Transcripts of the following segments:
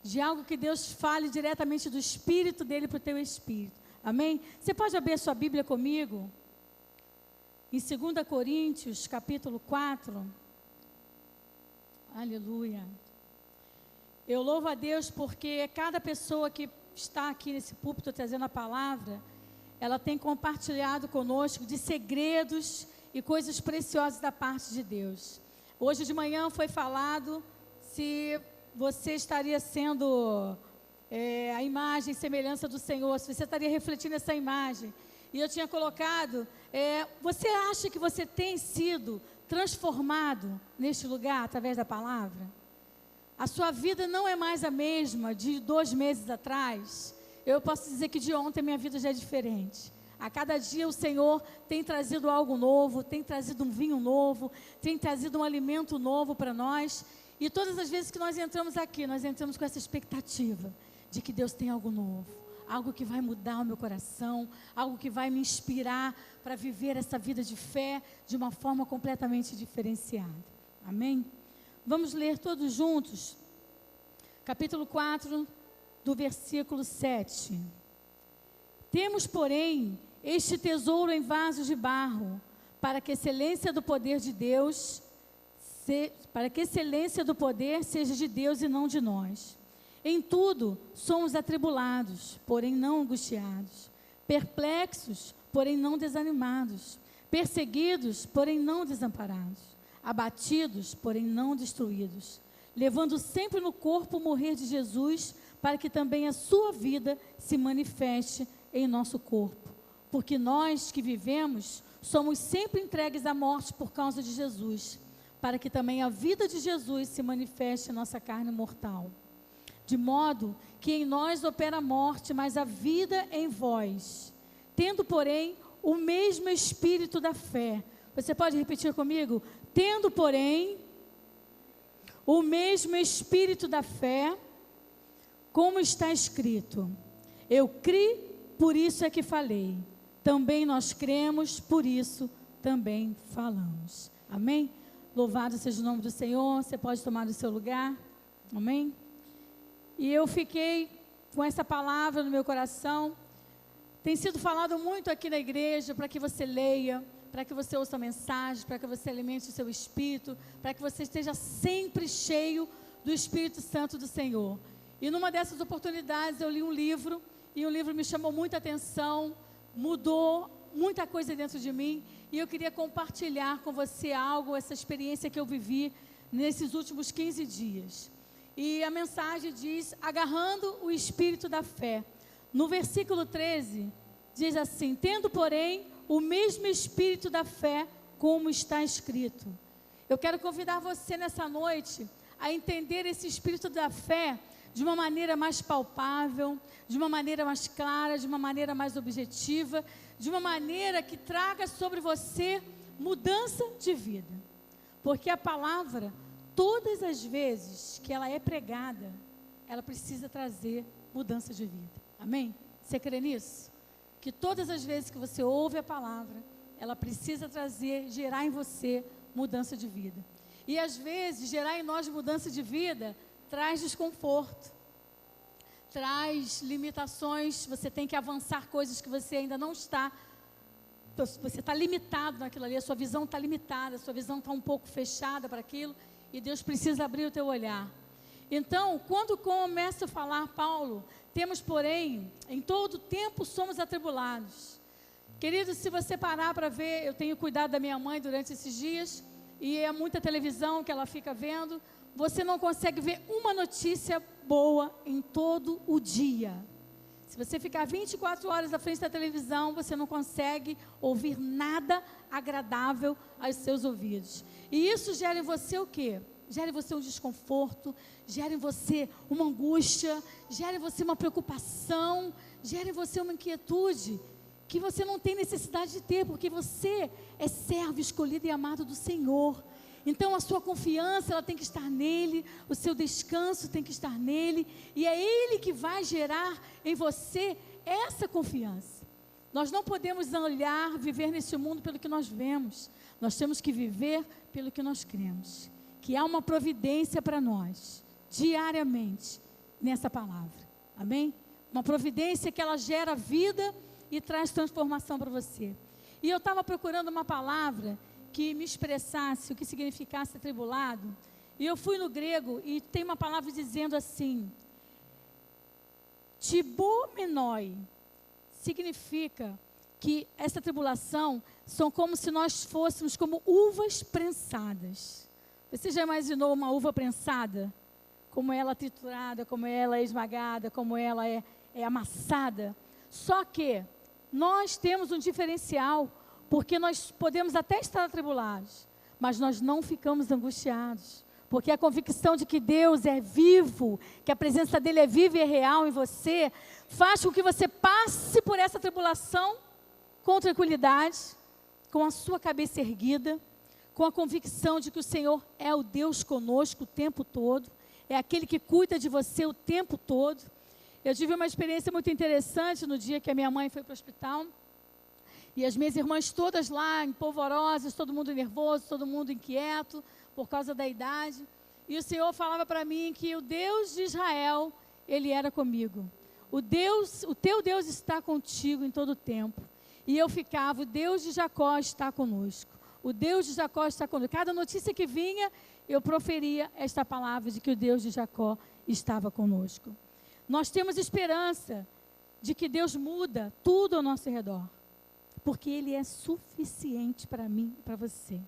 de algo que Deus fale diretamente do Espírito dele para o teu Espírito. Amém? Você pode abrir a sua Bíblia comigo? Em 2 Coríntios, capítulo 4. Aleluia. Eu louvo a Deus porque cada pessoa que está aqui nesse púlpito trazendo a palavra, ela tem compartilhado conosco de segredos e coisas preciosas da parte de Deus. Hoje de manhã foi falado se você estaria sendo a imagem e semelhança do Senhor, se você estaria refletindo essa imagem. E eu tinha colocado, você acha que você tem sido transformado neste lugar através da palavra? A sua vida não é mais a mesma de 2 meses atrás. Eu posso dizer que de ontem minha vida já é diferente. A cada dia o Senhor tem trazido algo novo, tem trazido um vinho novo, tem trazido um alimento novo para nós. E todas as vezes que nós entramos aqui, nós entramos com essa expectativa de que Deus tem algo novo, algo que vai mudar o meu coração, algo que vai me inspirar para viver essa vida de fé de uma forma completamente diferenciada. Amém? Vamos ler todos juntos, capítulo 4, do versículo 7. Temos, porém, este tesouro em vasos de barro, para que a excelência do poder de Deus, seja de Deus e não de nós. Em tudo somos atribulados, porém não angustiados, perplexos, porém não desanimados, perseguidos, porém não desamparados, abatidos, porém não destruídos, levando sempre no corpo o morrer de Jesus, para que também a sua vida se manifeste em nosso corpo. Porque nós que vivemos, somos sempre entregues à morte por causa de Jesus, para que também a vida de Jesus se manifeste em nossa carne mortal. De modo que em nós opera a morte, mas a vida em vós. Tendo, porém, o mesmo espírito da fé. Você pode repetir comigo? Tendo, porém, o mesmo espírito da fé, como está escrito: eu criei, por isso é que falei. Também nós cremos, por isso também falamos. Amém? Louvado seja o nome do Senhor. Você pode tomar o seu lugar. Amém? E eu fiquei com essa palavra no meu coração. Tem sido falado muito aqui na igreja para que você leia, para que você ouça a mensagem, para que você alimente o seu espírito, para que você esteja sempre cheio do Espírito Santo do Senhor. E numa dessas oportunidades eu li um livro, e o livro me chamou muita atenção, mudou muita coisa dentro de mim, e eu queria compartilhar com você algo, essa experiência que eu vivi nesses últimos 15 dias. E a mensagem diz: agarrando o espírito da fé. No versículo 13, diz assim: tendo, porém, o mesmo espírito da fé, como está escrito. Eu quero convidar você nessa noite a entender esse espírito da fé de uma maneira mais palpável, de uma maneira mais clara, de uma maneira mais objetiva, de uma maneira que traga sobre você mudança de vida. Porque a palavra, todas as vezes que ela é pregada, ela precisa trazer mudança de vida. Amém? Você crê nisso? Que todas as vezes que você ouve a palavra, ela precisa gerar em você mudança de vida. E às vezes, gerar em nós mudança de vida traz desconforto, traz limitações. Você tem que avançar coisas que você ainda não está. Você está limitado naquilo ali, a sua visão está limitada, a sua visão está um pouco fechada para aquilo, e Deus precisa abrir o teu olhar. Então, quando começa a falar Paulo, temos, porém, em todo tempo somos atribulados. Querido, se você parar para ver, eu tenho cuidado da minha mãe durante esses dias, e é muita televisão que ela fica vendo. Você não consegue ver uma notícia boa em todo o dia. Se você ficar 24 horas à frente da televisão, você não consegue ouvir nada agradável aos seus ouvidos. E isso gera em você o quê? Gera em você um desconforto, gera em você uma angústia, gera em você uma preocupação, gera em você uma inquietude que você não tem necessidade de ter, porque você é servo escolhido e amado do Senhor. Então a sua confiança, ela tem que estar nele, o seu descanso tem que estar nele, e é ele que vai gerar em você essa confiança. Nós não podemos olhar, viver neste mundo pelo que nós vemos, nós temos que viver pelo que nós cremos, que há uma providência para nós, diariamente, nessa palavra. Amém? Uma providência que ela gera vida e traz transformação para você. E eu estava procurando uma palavra que me expressasse o que significasse atribulado. E eu fui no grego e tem uma palavra dizendo assim: tibomenoi. Significa que essa tribulação são como se nós fôssemos como uvas prensadas. Você já imaginou uma uva prensada? Como ela é triturada, como ela é esmagada, como ela é amassada. Só que nós temos um diferencial, porque nós podemos até estar atribulados, mas nós não ficamos angustiados. Porque a convicção de que Deus é vivo, que a presença dele é viva e é real em você, faz com que você passe por essa tribulação com tranquilidade, com a sua cabeça erguida, com a convicção de que o Senhor é o Deus conosco o tempo todo, é aquele que cuida de você o tempo todo. Eu tive uma experiência muito interessante no dia que a minha mãe foi para o hospital, e as minhas irmãs todas lá, empolvorosas, todo mundo nervoso, todo mundo inquieto, por causa da idade, e o Senhor falava para mim que o Deus de Israel, Ele era comigo. O teu Deus está contigo em todo o tempo. E eu ficava, o Deus de Jacó está conosco. O Deus de Jacó está conosco. Cada notícia que vinha, eu proferia esta palavra de que o Deus de Jacó estava conosco. Nós temos esperança de que Deus muda tudo ao nosso redor, porque Ele é suficiente para mim e para você.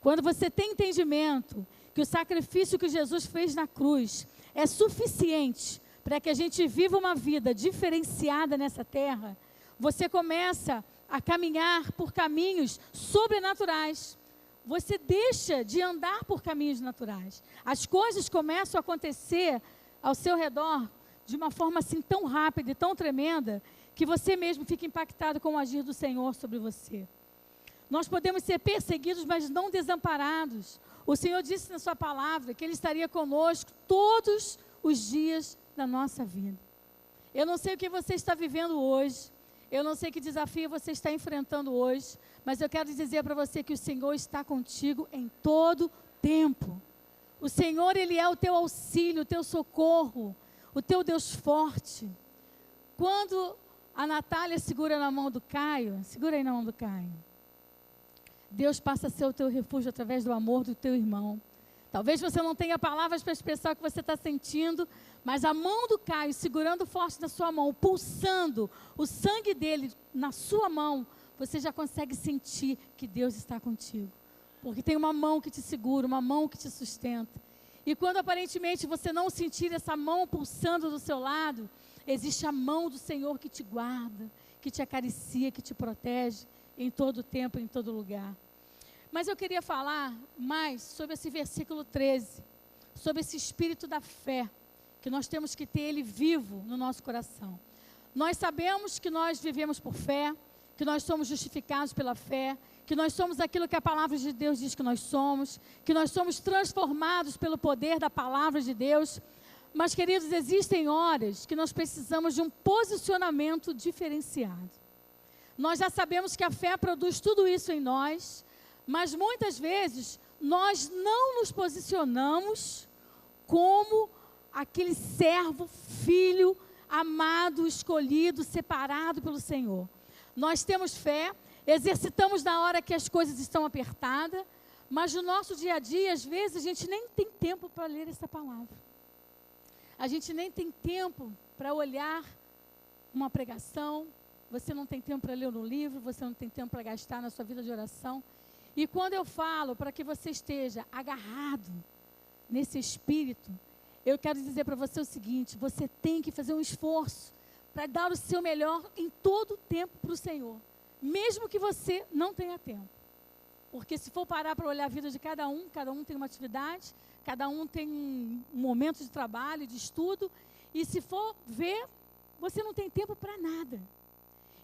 Quando você tem entendimento que o sacrifício que Jesus fez na cruz é suficiente para que a gente viva uma vida diferenciada nessa terra, você começa a caminhar por caminhos sobrenaturais. Você deixa de andar por caminhos naturais. As coisas começam a acontecer ao seu redor de uma forma assim tão rápida e tão tremenda que você mesmo fica impactado com o agir do Senhor sobre você. Nós podemos ser perseguidos, mas não desamparados. O Senhor disse na sua palavra que Ele estaria conosco todos os dias da nossa vida. Eu não sei o que você está vivendo hoje, eu não sei que desafio você está enfrentando hoje, mas eu quero dizer para você que o Senhor está contigo em todo tempo. O Senhor, Ele é o teu auxílio, o teu socorro, o teu Deus forte. Quando a Natália segura na mão do Caio, segura aí na mão do Caio. Deus passa a ser o teu refúgio através do amor do teu irmão. Talvez você não tenha palavras para expressar o que você está sentindo, mas a mão do Caio, segurando forte na sua mão, pulsando o sangue dele na sua mão, você já consegue sentir que Deus está contigo. Porque tem uma mão que te segura, uma mão que te sustenta. E quando aparentemente você não sentir essa mão pulsando do seu lado, existe a mão do Senhor que te guarda, que te acaricia, que te protege em todo tempo, em todo lugar. Mas eu queria falar mais sobre esse versículo 13, sobre esse espírito da fé, que nós temos que ter ele vivo no nosso coração. Nós sabemos que nós vivemos por fé, que nós somos justificados pela fé, que nós somos aquilo que a palavra de Deus diz que nós somos, que nós somos transformados pelo poder da palavra de Deus. Mas, queridos, existem horas que nós precisamos de um posicionamento diferenciado. Nós já sabemos que a fé produz tudo isso em nós, mas muitas vezes nós não nos posicionamos como aquele servo, filho, amado, escolhido, separado pelo Senhor. Nós temos fé, exercitamos na hora que as coisas estão apertadas, mas no nosso dia a dia, às vezes, a gente nem tem tempo para ler essa palavra. A gente nem tem tempo para olhar uma pregação, você não tem tempo para ler um livro, você não tem tempo para gastar na sua vida de oração. E quando eu falo para que você esteja agarrado nesse espírito, eu quero dizer para você o seguinte: você tem que fazer um esforço para dar o seu melhor em todo o tempo para o Senhor, mesmo que você não tenha tempo. Porque se for parar para olhar a vida de cada um tem uma atividade, cada um tem um momento de trabalho, de estudo, e se for ver, você não tem tempo para nada.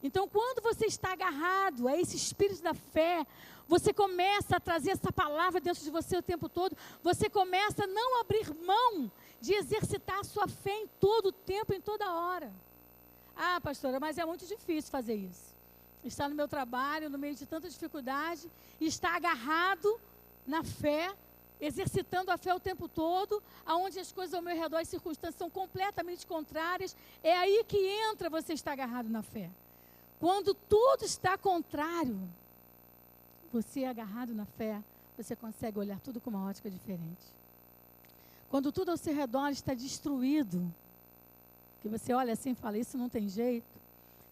Então, quando você está agarrado a esse espírito da fé, você começa a trazer essa palavra dentro de você o tempo todo, você começa a não abrir mão de exercitar a sua fé em todo o tempo, em toda hora. Ah, pastora, mas é muito difícil fazer isso. Estar no meu trabalho, no meio de tanta dificuldade, e estar agarrado na fé, exercitando a fé o tempo todo, aonde as coisas ao meu redor, as circunstâncias são completamente contrárias, é aí que entra você estar agarrado na fé. Quando tudo está contrário, você é agarrado na fé, você consegue olhar tudo com uma ótica diferente. Quando tudo ao seu redor está destruído, que você olha assim e fala, isso não tem jeito.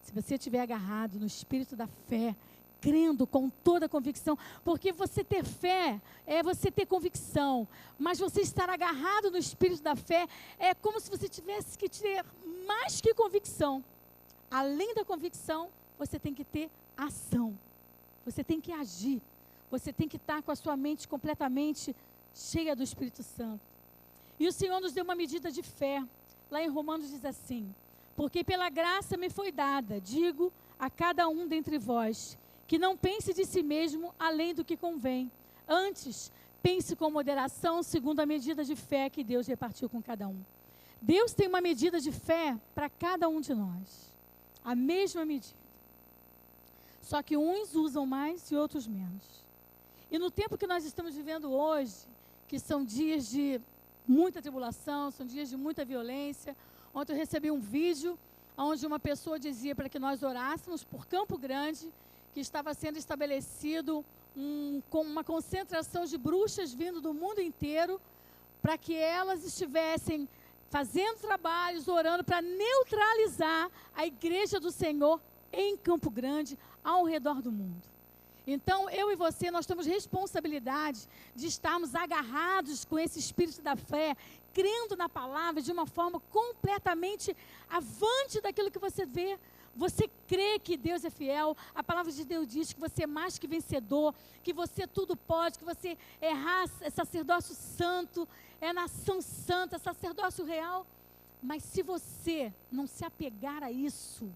Se você estiver agarrado no espírito da fé, crendo com toda a convicção, porque você ter fé é você ter convicção, mas você estar agarrado no espírito da fé é como se você tivesse que ter mais que convicção. Além da convicção, você tem que ter ação, você tem que agir, você tem que estar com a sua mente completamente cheia do Espírito Santo. E o Senhor nos deu uma medida de fé. Lá em Romanos diz assim, porque pela graça me foi dada, digo a cada um dentre vós, que não pense de si mesmo além do que convém. Antes, pense com moderação, segundo a medida de fé que Deus repartiu com cada um. Deus tem uma medida de fé para cada um de nós. A mesma medida. Só que uns usam mais e outros menos. E no tempo que nós estamos vivendo hoje, que são dias de muita tribulação, são dias de muita violência. Ontem eu recebi um vídeo onde uma pessoa dizia para que nós orássemos por Campo Grande, que estava sendo estabelecido com uma concentração de bruxas vindo do mundo inteiro, para que elas estivessem fazendo trabalhos, orando para neutralizar a igreja do Senhor em Campo Grande, ao redor do mundo. Então, eu e você, nós temos responsabilidade de estarmos agarrados com esse espírito da fé, crendo na palavra de uma forma completamente avante daquilo que você vê. Você crê que Deus é fiel, a palavra de Deus diz que você é mais que vencedor, que você tudo pode, que você é sacerdócio santo, é nação santa, sacerdócio real. Mas se você não se apegar a isso,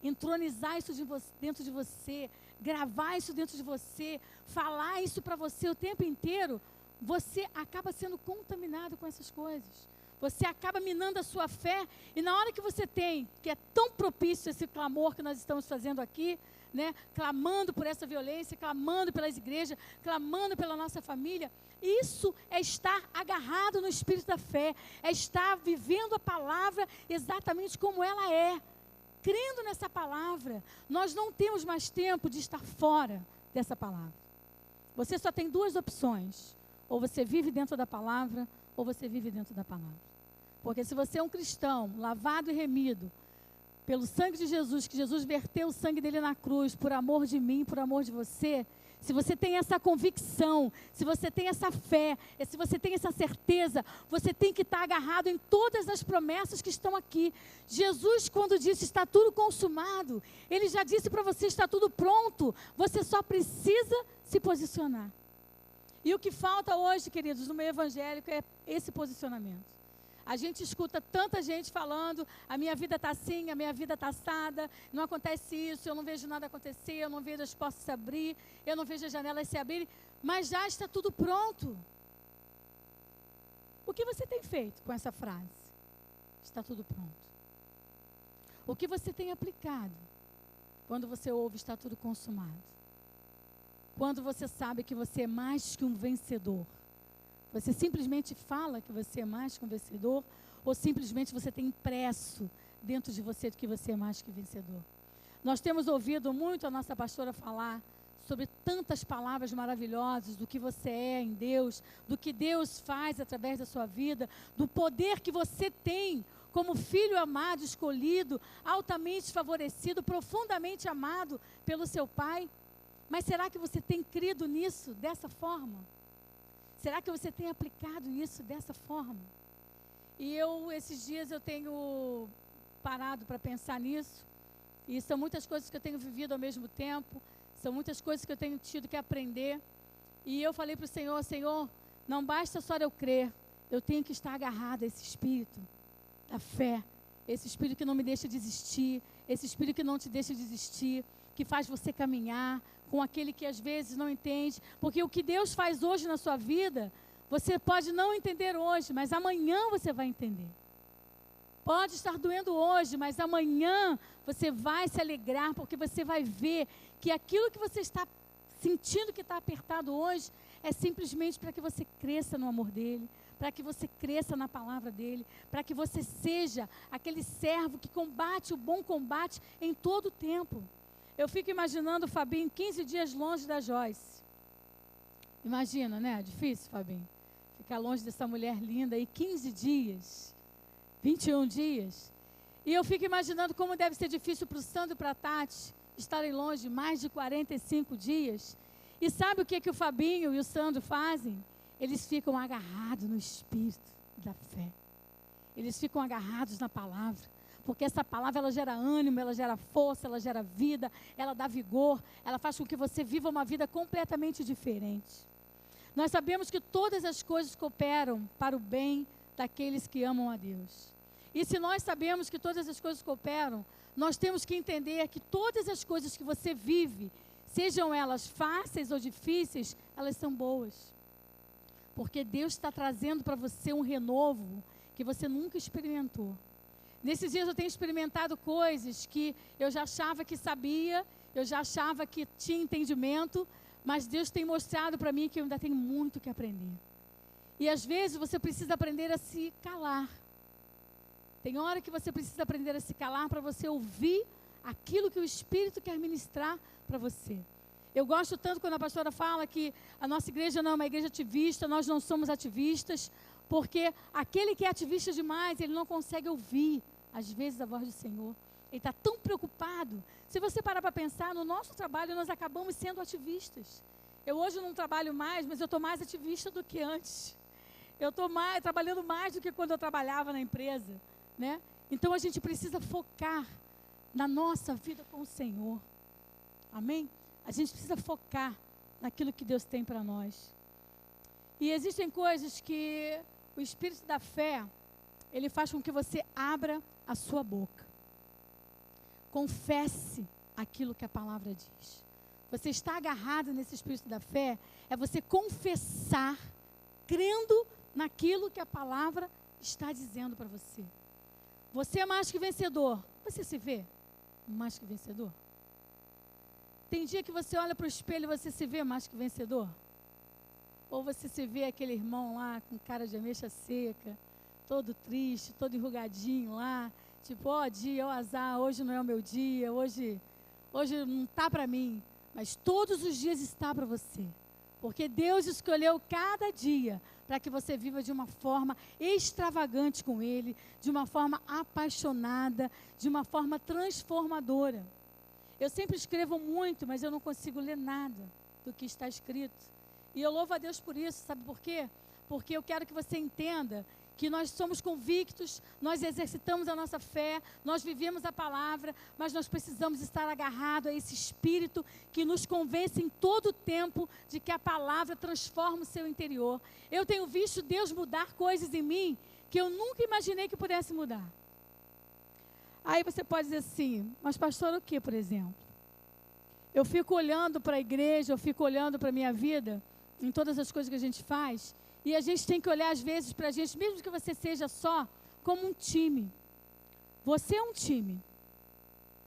entronizar isso dentro de você, gravar isso dentro de você, falar isso para você o tempo inteiro, você acaba sendo contaminado com essas coisas. Você acaba minando a sua fé, e na hora que você tem, que é tão propício esse clamor que nós estamos fazendo aqui, né, clamando por essa violência, clamando pelas igrejas, clamando pela nossa família, isso é estar agarrado no espírito da fé, é estar vivendo a palavra exatamente como ela é, crendo nessa palavra. Nós não temos mais tempo de estar fora dessa palavra. Você só tem duas opções, ou você vive dentro da palavra, ou você vive dentro da palavra. Porque se você é um cristão, lavado e remido pelo sangue de Jesus, que Jesus verteu o sangue dele na cruz, por amor de mim, por amor de você, se você tem essa convicção, se você tem essa fé, se você tem essa certeza, você tem que estar agarrado em todas as promessas que estão aqui. Jesus, quando disse está tudo consumado, ele já disse para você está tudo pronto, você só precisa se posicionar. E o que falta hoje, queridos, no meio evangélico é esse posicionamento. A gente escuta tanta gente falando, a minha vida está assim, a minha vida está assada, não acontece isso, eu não vejo nada acontecer, eu não vejo as portas se abrir, eu não vejo as janelas se abrirem, mas já está tudo pronto. O que você tem feito com essa frase? Está tudo pronto. O que você tem aplicado quando você ouve está tudo consumado? Quando você sabe que você é mais que um vencedor? Você simplesmente fala que você é mais que um vencedor, ou simplesmente você tem impresso dentro de você de que você é mais que vencedor? Nós temos ouvido muito a nossa pastora falar sobre tantas palavras maravilhosas do que você é em Deus, do que Deus faz através da sua vida, do poder que você tem como filho amado, escolhido, altamente favorecido, profundamente amado pelo seu Pai. Mas será que você tem crido nisso dessa forma? Será que você tem aplicado isso dessa forma? E esses dias eu tenho parado para pensar nisso, e são muitas coisas que eu tenho vivido ao mesmo tempo, são muitas coisas que eu tenho tido que aprender, e eu falei para o Senhor, Senhor, não basta só eu crer, eu tenho que estar agarrado a esse espírito da fé, esse espírito que não me deixa desistir, esse espírito que não te deixa desistir, que faz você caminhar com aquele que às vezes não entende, porque o que Deus faz hoje na sua vida, você pode não entender hoje, mas amanhã você vai entender. Pode estar doendo hoje, mas amanhã você vai se alegrar, porque você vai ver que aquilo que você está sentindo que está apertado hoje, é simplesmente para que você cresça no amor dele, para que você cresça na palavra dele, para que você seja aquele servo que combate o bom combate em todo o tempo. Eu fico imaginando o Fabinho 15 dias longe da Joyce. Imagina, né? Difícil, Fabinho. Ficar longe dessa mulher linda aí 15 dias, 21 dias. E eu fico imaginando como deve ser difícil para o Sandro e para a Tati estarem longe mais de 45 dias. E sabe o que o Fabinho e o Sandro fazem? Eles ficam agarrados no espírito da fé. Eles ficam agarrados na palavra. Porque essa palavra, ela gera ânimo, ela gera força, ela gera vida, ela dá vigor, ela faz com que você viva uma vida completamente diferente. Nós sabemos que todas as coisas cooperam para o bem daqueles que amam a Deus. E se nós sabemos que todas as coisas cooperam, nós temos que entender que todas as coisas que você vive, sejam elas fáceis ou difíceis, elas são boas. Porque Deus está trazendo para você um renovo que você nunca experimentou. Nesses dias eu tenho experimentado coisas que eu já achava que sabia, eu já achava que tinha entendimento, mas Deus tem mostrado para mim que eu ainda tenho muito que aprender. E às vezes você precisa aprender a se calar. Tem hora que você precisa aprender a se calar para você ouvir aquilo que o Espírito quer ministrar para você. Eu gosto tanto quando a pastora fala que a nossa igreja não é uma igreja ativista, nós não somos ativistas, porque aquele que é ativista demais, ele não consegue ouvir, às vezes, a voz do Senhor. Ele está tão preocupado. Se você parar para pensar, no nosso trabalho nós acabamos sendo ativistas. Eu hoje não trabalho mais, mas eu estou mais ativista do que antes. Eu estou trabalhando mais do que quando eu trabalhava na empresa, né? Então a gente precisa focar na nossa vida com o Senhor. Amém? A gente precisa focar naquilo que Deus tem para nós. E existem coisas que o Espírito da fé, ele faz com que você abra a sua boca. Confesse aquilo que a palavra diz. Você está agarrado nesse Espírito da fé, é você confessar, crendo naquilo que a palavra está dizendo para você. Você é mais que vencedor. Você se vê mais que vencedor? Tem dia que você olha para o espelho e você se vê mais que vencedor? Ou você se vê aquele irmão lá com cara de ameixa seca, todo triste, todo enrugadinho lá, tipo, ó dia, ó azar, hoje não é o meu dia, hoje não está para mim, mas todos os dias está para você. Porque Deus escolheu cada dia para que você viva de uma forma extravagante com Ele, de uma forma apaixonada, de uma forma transformadora. Eu sempre escrevo muito, mas eu não consigo ler nada do que está escrito. E eu louvo a Deus por isso, sabe por quê? Porque eu quero que você entenda que nós somos convictos, nós exercitamos a nossa fé, nós vivemos a palavra, mas nós precisamos estar agarrados a esse Espírito que nos convence em todo o tempo de que a palavra transforma o seu interior. Eu tenho visto Deus mudar coisas em mim que eu nunca imaginei que pudesse mudar. Aí você pode dizer assim, mas pastor, o que, por exemplo? Eu fico olhando para a igreja, eu fico olhando para a minha vida, em todas as coisas que a gente faz, e a gente tem que olhar às vezes para a gente, mesmo que você seja só, como um time. Você é um time.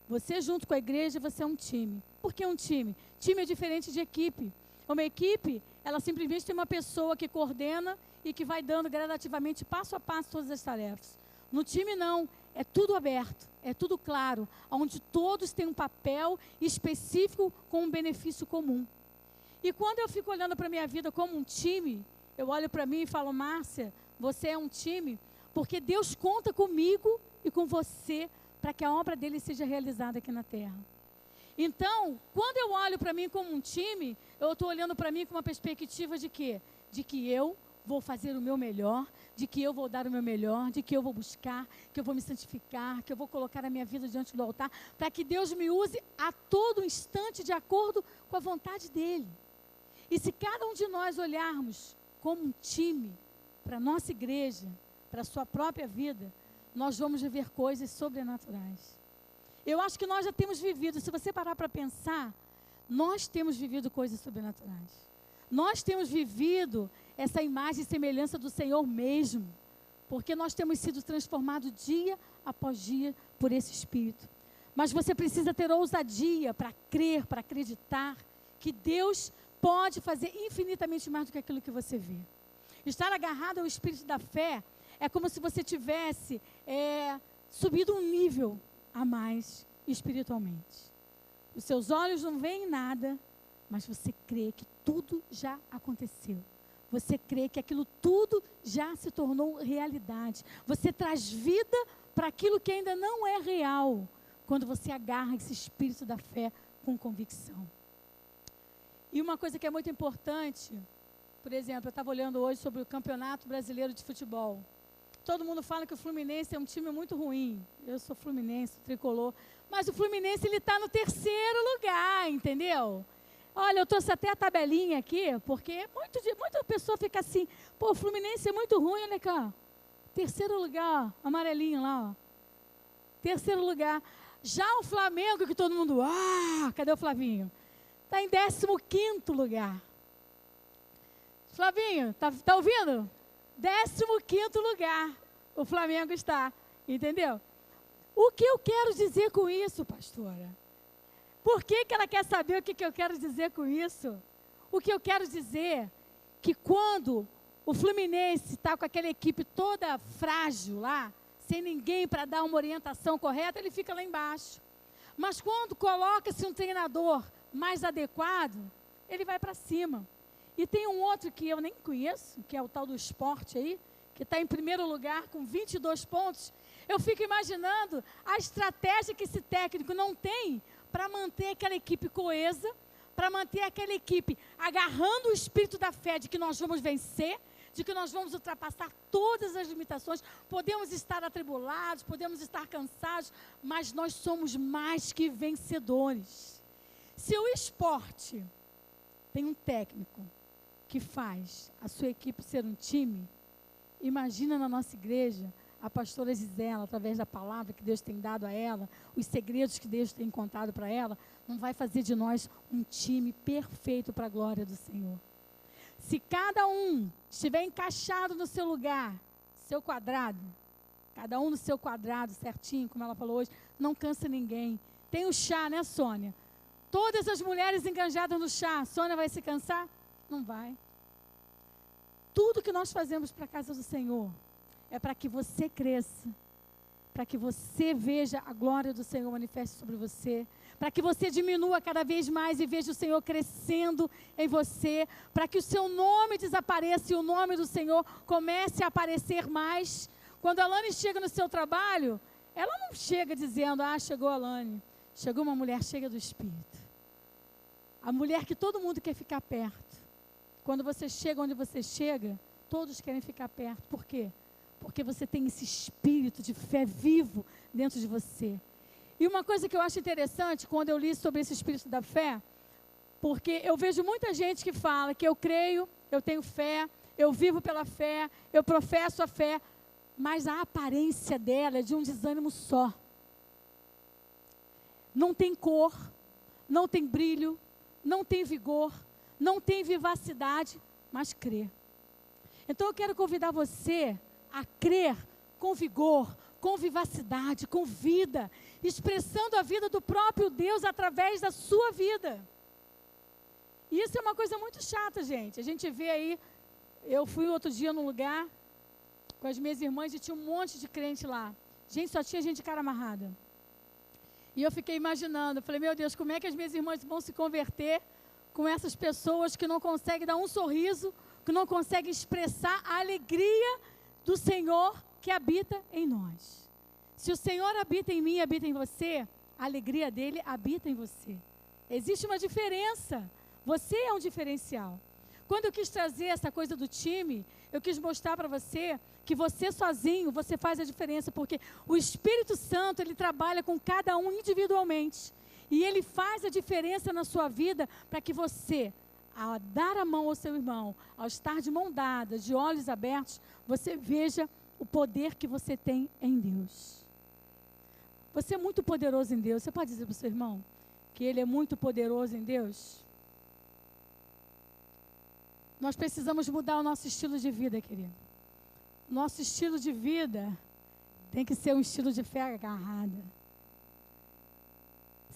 Você junto com a igreja, você é um time. Por que um time? Time é diferente de equipe. Uma equipe, ela simplesmente tem uma pessoa que coordena e que vai dando gradativamente, passo a passo, todas as tarefas. No time não, é tudo aberto, é tudo claro, onde todos têm um papel específico com um benefício comum. E quando eu fico olhando para a minha vida como um time, eu olho para mim e falo, Márcia, você é um time, porque Deus conta comigo e com você para que a obra dele seja realizada aqui na terra. Então, quando eu olho para mim como um time, eu estou olhando para mim com uma perspectiva de quê? De que eu vou fazer o meu melhor, de que eu vou dar o meu melhor, de que eu vou buscar, que eu vou me santificar, que eu vou colocar a minha vida diante do altar, para que Deus me use a todo instante de acordo com a vontade dEle. E se cada um de nós olharmos como um time para a nossa igreja, para a sua própria vida, nós vamos viver coisas sobrenaturais. Eu acho que nós já temos vivido, se você parar para pensar, nós temos vivido coisas sobrenaturais. Nós temos vivido essa imagem e semelhança do Senhor mesmo, porque nós temos sido transformados dia após dia por esse Espírito. Mas você precisa ter ousadia para crer, para acreditar que Deus pode fazer infinitamente mais do que aquilo que você vê. Estar agarrado ao espírito da fé é como se você tivesse subido um nível a mais espiritualmente. Os seus olhos não veem nada, mas você crê que tudo já aconteceu. Você crê que aquilo tudo já se tornou realidade. Você traz vida para aquilo que ainda não é real, quando você agarra esse espírito da fé com convicção. E uma coisa que é muito importante, por exemplo, eu estava olhando hoje sobre o Campeonato Brasileiro de Futebol. Todo mundo fala que o Fluminense é um time muito ruim. Eu sou fluminense, tricolor. Mas o Fluminense, ele está no 3º lugar, entendeu? Olha, eu trouxe até a tabelinha aqui, porque muita pessoa fica assim, pô, o Fluminense é muito ruim, olha cá. 3º lugar, ó, amarelinho lá, ó. 3º lugar. Já o Flamengo, que todo mundo, cadê o Flavinho? Está em 15º lugar. Flavinho, tá ouvindo? 15º lugar o Flamengo está, entendeu? O que eu quero dizer com isso, pastora? Por que ela quer saber o que eu quero dizer com isso? O que eu quero dizer que quando o Fluminense está com aquela equipe toda frágil lá, sem ninguém para dar uma orientação correta, ele fica lá embaixo. Mas quando coloca-se um treinador mais adequado, ele vai para cima. E tem um outro que eu nem conheço, que é o tal do Sport aí, que está em 1º lugar com 22 pontos. Eu fico imaginando a estratégia que esse técnico não tem para manter aquela equipe coesa, para manter aquela equipe agarrando o espírito da fé de que nós vamos vencer, de que nós vamos ultrapassar todas as limitações. Podemos estar atribulados, podemos estar cansados, mas nós somos mais que vencedores. Se o esporte tem um técnico que faz a sua equipe ser um time, imagina na nossa igreja a pastora Gisela, através da palavra que Deus tem dado a ela, os segredos que Deus tem contado para ela, não vai fazer de nós um time perfeito para a glória do Senhor. Se cada um estiver encaixado no seu lugar, seu quadrado, cada um no seu quadrado certinho, como ela falou hoje, não cansa ninguém. Tem o chá, né, Sônia? Todas as mulheres enganjadas no chá, Sônia vai se cansar? Não vai. Tudo que nós fazemos para a casa do Senhor é para que você cresça, para que você veja a glória do Senhor manifeste sobre você, para que você diminua cada vez mais e veja o Senhor crescendo em você, para que o seu nome desapareça e o nome do Senhor comece a aparecer mais. Quando a Alane chega no seu trabalho, ela não chega dizendo, chegou a Alane. Chegou uma mulher cheia do Espírito. A mulher que todo mundo quer ficar perto. Quando você chega onde você chega, todos querem ficar perto. Por quê? Porque você tem esse espírito de fé vivo dentro de você. E uma coisa que eu acho interessante, quando eu li sobre esse espírito da fé, porque eu vejo muita gente que fala que eu creio, eu tenho fé, eu vivo pela fé, eu professo a fé, mas a aparência dela é de um desânimo só. Não tem cor, não tem brilho, não tem vigor, não tem vivacidade, mas crê. Então eu quero convidar você a crer com vigor, com vivacidade, com vida, expressando a vida do próprio Deus através da sua vida. E isso é uma coisa muito chata, gente. A gente vê aí, eu fui outro dia num lugar com as minhas irmãs e tinha um monte de crente lá. Gente, só tinha gente de cara amarrada. E eu fiquei imaginando, falei, meu Deus, como é que as minhas irmãs vão se converter com essas pessoas que não conseguem dar um sorriso, que não conseguem expressar a alegria do Senhor que habita em nós. Se o Senhor habita em mim, habita em você, a alegria dele habita em você. Existe uma diferença. Você é um diferencial. Quando eu quis trazer essa coisa do time, eu quis mostrar para você que você sozinho, você faz a diferença, porque o Espírito Santo, ele trabalha com cada um individualmente. E ele faz a diferença na sua vida para que você, ao dar a mão ao seu irmão, ao estar de mão dada, de olhos abertos, você veja o poder que você tem em Deus. Você é muito poderoso em Deus. Você pode dizer para o seu irmão que ele é muito poderoso em Deus? Nós precisamos mudar o nosso estilo de vida, querido. Nosso estilo de vida tem que ser um estilo de fé agarrada.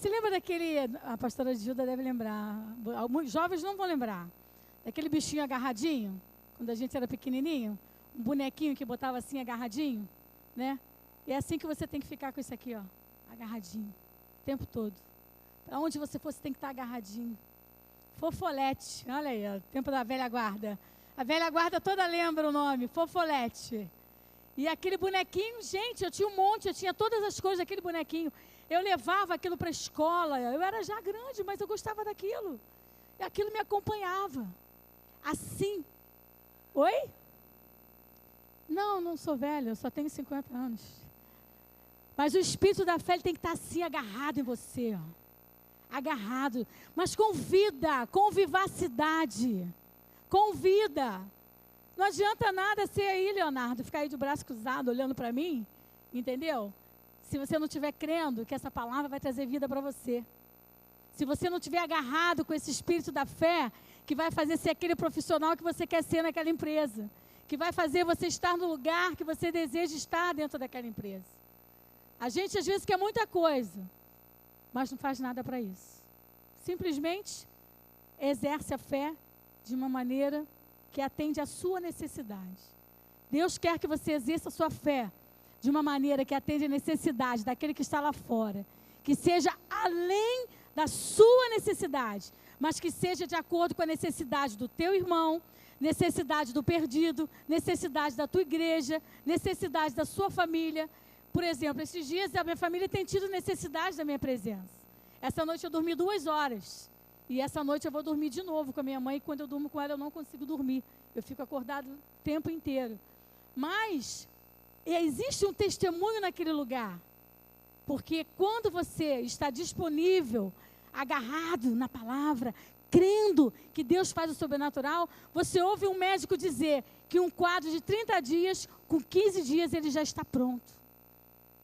Se lembra daquele, a pastora Gilda deve lembrar, alguns jovens não vão lembrar, daquele bichinho agarradinho, quando a gente era pequenininho, um bonequinho que botava assim agarradinho, né? E é assim que você tem que ficar com isso aqui, ó, agarradinho, o tempo todo. Para onde você for, você tem que estar agarradinho. Fofolete, olha aí, ó, tempo da velha guarda. A velha guarda toda lembra o nome, Fofolete. E aquele bonequinho, gente, eu tinha um monte, eu tinha todas as coisas daquele bonequinho. Eu levava aquilo para a escola, eu era já grande, mas eu gostava daquilo. E aquilo me acompanhava. Assim. Oi? Não, não sou velha, eu só tenho 50 anos. Mas o espírito da fé ele tem que estar assim, agarrado em você, ó. Agarrado, mas com vida, com vivacidade, com vida. Não adianta nada ser aí, Leonardo, ficar aí de braço cruzado, olhando para mim, entendeu? Se você não estiver crendo que essa palavra vai trazer vida para você. Se você não estiver agarrado com esse espírito da fé, que vai fazer ser aquele profissional que você quer ser naquela empresa, que vai fazer você estar no lugar que você deseja estar dentro daquela empresa. A gente às vezes quer muita coisa, mas não faz nada para isso. Simplesmente exerce a fé de uma maneira que atende à sua necessidade. Deus quer que você exerça a sua fé de uma maneira que atende à necessidade daquele que está lá fora, que seja além da sua necessidade, mas que seja de acordo com a necessidade do teu irmão, necessidade do perdido, necessidade da tua igreja, necessidade da sua família. Por exemplo, esses dias a minha família tem tido necessidade da minha presença. Essa noite eu dormi 2 horas. E essa noite eu vou dormir de novo com a minha mãe. E quando eu durmo com ela, eu não consigo dormir. Eu fico acordado o tempo inteiro. Mas existe um testemunho naquele lugar. Porque quando você está disponível, agarrado na palavra, crendo que Deus faz o sobrenatural, você ouve um médico dizer que um quadro de 30 dias, com 15 dias, ele já está pronto.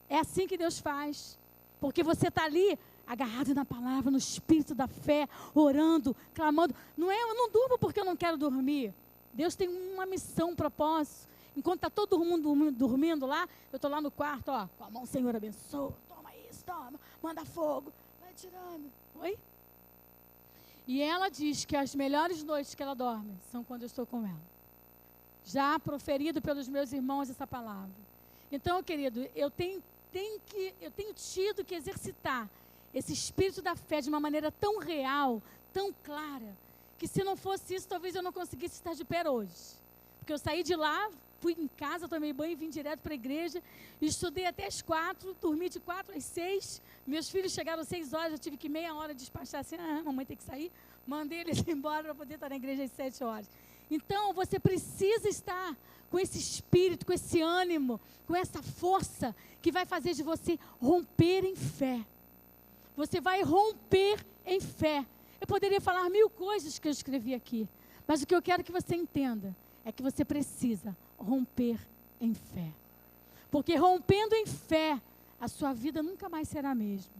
É assim que Deus faz. Porque você está ali, agarrado na palavra, no espírito da fé, orando, clamando. Não é, eu não durmo porque eu não quero dormir. Deus tem uma missão, um propósito. Enquanto está todo mundo dormindo lá, eu estou lá no quarto, ó, com a mão, Senhor, abençoa, toma isso, toma, manda fogo, vai tirando. Oi? E ela diz que as melhores noites que ela dorme são quando eu estou com ela. Já proferido pelos meus irmãos essa palavra. Então, querido, eu tenho tido que exercitar esse espírito da fé de uma maneira tão real, tão clara, que se não fosse isso, talvez eu não conseguisse estar de pé hoje. Porque eu saí de lá, fui em casa, tomei banho e vim direto para a igreja, estudei até as 4, dormi de 4 às 6, meus filhos chegaram às 6 horas, eu tive que meia hora despachar assim, mamãe tem que sair, mandei eles embora para poder estar na igreja às 7 horas. Então, você precisa estar com esse espírito, com esse ânimo, com essa força que vai fazer de você romper em fé. Você vai romper em fé. Eu poderia falar 1000 coisas que eu escrevi aqui, mas o que eu quero que você entenda é que você precisa romper em fé. Porque rompendo em fé, a sua vida nunca mais será a mesma.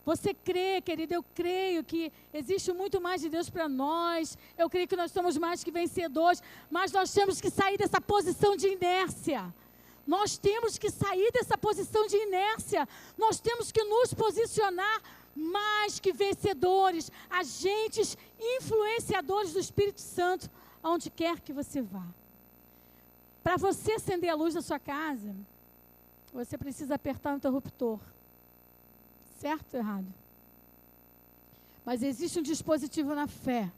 Você crê, querido, eu creio que existe muito mais de Deus para nós, eu creio que nós somos mais que vencedores, mas nós temos que sair dessa posição de inércia. Nós temos que sair dessa posição de inércia, nós temos que nos posicionar mais que vencedores, agentes influenciadores do Espírito Santo, aonde quer que você vá. Para você acender a luz da sua casa, você precisa apertar o interruptor. Certo ou errado? Mas existe um dispositivo na fé,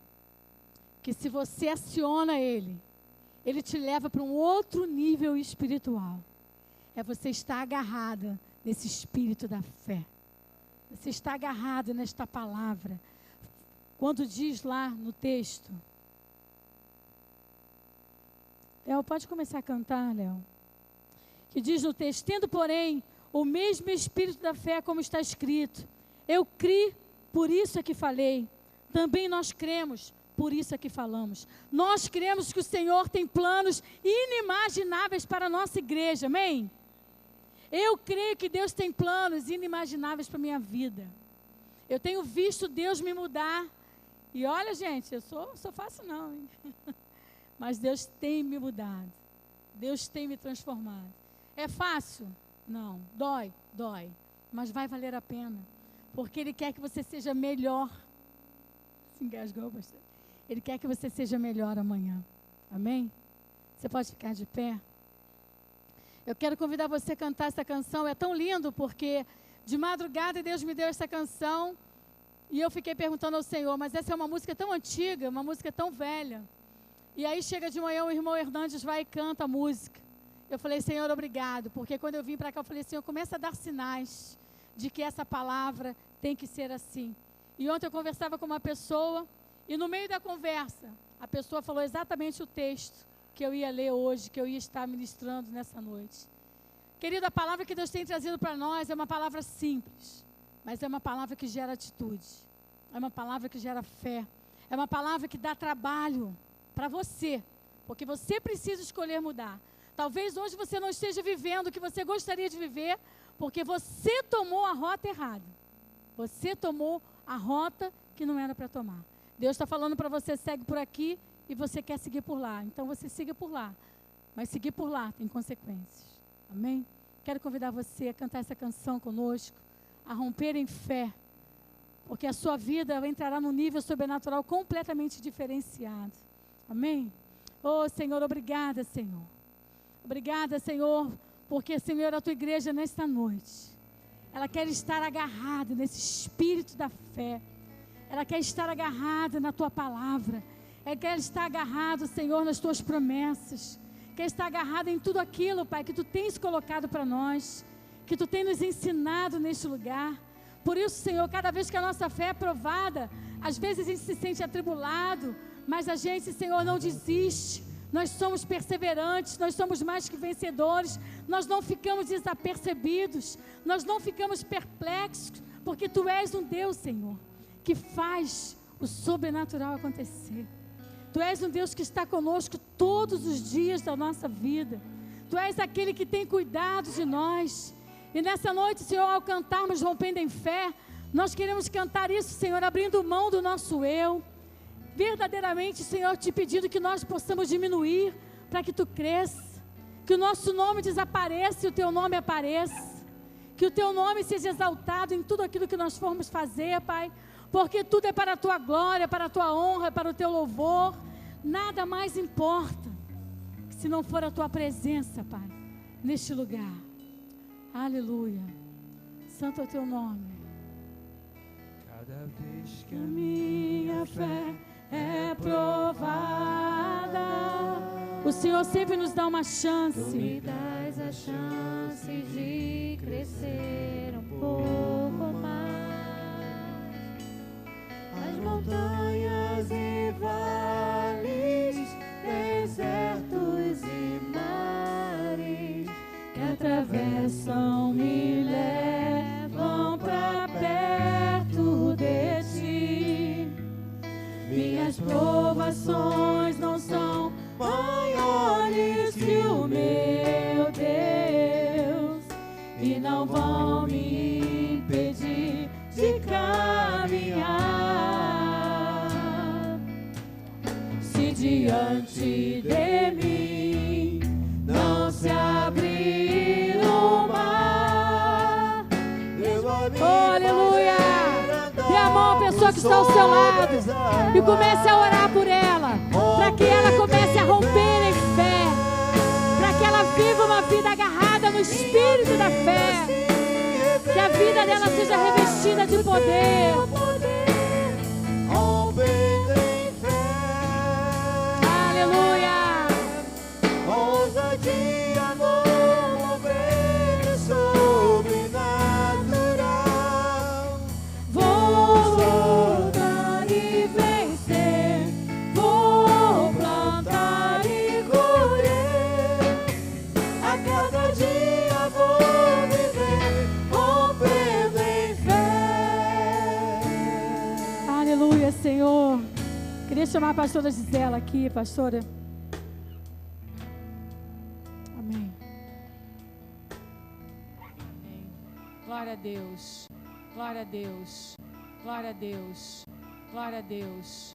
que se você aciona ele, ele te leva para um outro nível espiritual. É você estar agarrada nesse espírito da fé. Você está agarrado nesta palavra. Quando diz lá no texto, Léo, pode começar a cantar, Léo. Que diz no texto, tendo, porém, o mesmo espírito da fé, como está escrito, eu criei, por isso é que falei. Também nós cremos, por isso é que falamos. Nós cremos que o Senhor tem planos inimagináveis para a nossa igreja, amém? Eu creio que Deus tem planos inimagináveis para a minha vida. Eu tenho visto Deus me mudar. E olha, gente, eu sou fácil não, hein? Mas Deus tem me mudado. Deus tem me transformado. É fácil? Não. Dói? Dói. Mas vai valer a pena. porque Ele quer que você seja melhor. Se engasgou, pastor. Ele quer que você seja melhor amanhã. Amém? Você pode ficar de pé? Eu quero convidar você a cantar essa canção. É tão lindo porque de madrugada Deus me deu essa canção e eu fiquei perguntando ao Senhor, mas essa é uma música tão antiga, uma música tão velha. E aí chega de manhã o irmão Hernandes vai e canta a música. Eu falei, Senhor, obrigado, porque quando eu vim para cá eu falei, Senhor, começa a dar sinais de que essa palavra tem que ser assim. E ontem eu conversava com uma pessoa e no meio da conversa a pessoa falou exatamente o texto que eu ia ler hoje, que eu ia estar ministrando nessa noite. Querido, a palavra que Deus tem trazido para nós é uma palavra simples, mas é uma palavra que gera atitude, é uma palavra que gera fé, é uma palavra que dá trabalho para você, porque você precisa escolher mudar. Talvez hoje você não esteja vivendo o que você gostaria de viver, porque você tomou a rota errada, você tomou a rota que não era para tomar. Deus está falando para você, segue por aqui, e você quer seguir por lá, então você siga por lá, mas seguir por lá tem consequências, amém? Quero convidar você a cantar essa canção conosco, a romper em fé, porque a sua vida entrará num nível sobrenatural completamente diferenciado, amém? Oh Senhor, obrigada Senhor, porque Senhor, a tua igreja nesta noite, ela quer estar agarrada nesse espírito da fé, ela quer estar agarrada na tua palavra, quer estar agarrado, Senhor, nas tuas promessas, quer estar agarrado em tudo aquilo, Pai, que tu tens colocado para nós, que tu tens nos ensinado neste lugar. Por isso, Senhor, cada vez que a nossa fé é provada, às vezes a gente se sente atribulado, mas a gente, Senhor, não desiste. Nós somos perseverantes, nós somos mais que vencedores, nós não ficamos desapercebidos, nós não ficamos perplexos, porque tu és um Deus, Senhor, que faz o sobrenatural acontecer. Tu és um Deus que está conosco todos os dias da nossa vida. Tu és aquele que tem cuidado de nós. E nessa noite, Senhor, ao cantarmos rompendo em fé, nós queremos cantar isso, Senhor, abrindo mão do nosso eu. Verdadeiramente, Senhor, te pedindo que nós possamos diminuir para que tu cresça. Que o nosso nome desapareça e o teu nome apareça. Que o teu nome seja exaltado em tudo aquilo que nós formos fazer, Pai. Porque tudo é para a tua glória, para a tua honra, para o teu louvor. Nada mais importa se não for a tua presença, Pai, neste lugar. Aleluia. Santo é o teu nome. Cada vez que A minha fé é provada, o Senhor sempre nos dá uma chance. Tu me dás a chance de crescer um pouco mais. As montanhas e vales, desertos e mares que atravessam me levam para perto de ti. Minhas provações não são maiores que o meu Deus e não vão me impedir de caminhar. Se diante de mim não se abrir o mar, Oh, aleluia. Dê a mão à pessoa que está ao seu lado e comece a orar por ela, para que ela comece a romper em fé, para que ela viva uma vida agarrada no espírito da fé, que a vida dela seja revestida de poder. Aleluia. Ousadia no mover sobrenatural. Vou lutar e vencer, vou plantar e colher. A cada dia vou viver, rompendo em fé. Aleluia, Senhor. Queria chamar a pastora Gisela aqui, pastora. Amém. Glória a Deus, glória a Deus, glória a Deus, glória a Deus.